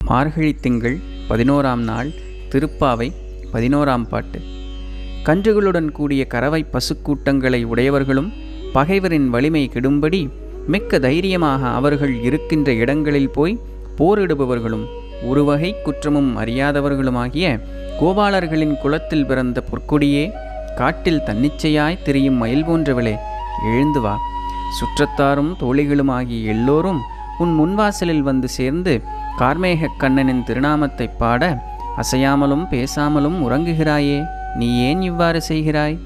மார்கழி திங்கள் 11ஆம் நாள். திருப்பாவை 11ஆம் பாட்டு. கன்றுகளுடன் கூடிய கறவை பசுக்கூட்டங்களை உடையவர்களும் பகைவரின் வலிமை கெடும்படி மிக்க தைரியமாக அவர்கள் இருக்கின்ற இடங்களில் போய் போரிடுபவர்களும் ஒருவகை குற்றமும் அறியாதவர்களுமாகிய கோபாலர்களின் குலத்தில் பிறந்த பொற்கொடியே, காட்டில் தன்னிச்சையாய் திரியும் மயில் போன்றவளே, எழுந்து வா. சுற்றத்தாரும் தோழிகளுமாகிய எல்லோரும் உன் முன்வாசலில் வந்து சேர்ந்து கார்மேகக் கண்ணனின் திருநாமத்தை பாட அசையாமலும் பேசாமலும் உறங்குகிறாயே, நீ ஏன் இவ்வாறு செய்கிறாய்?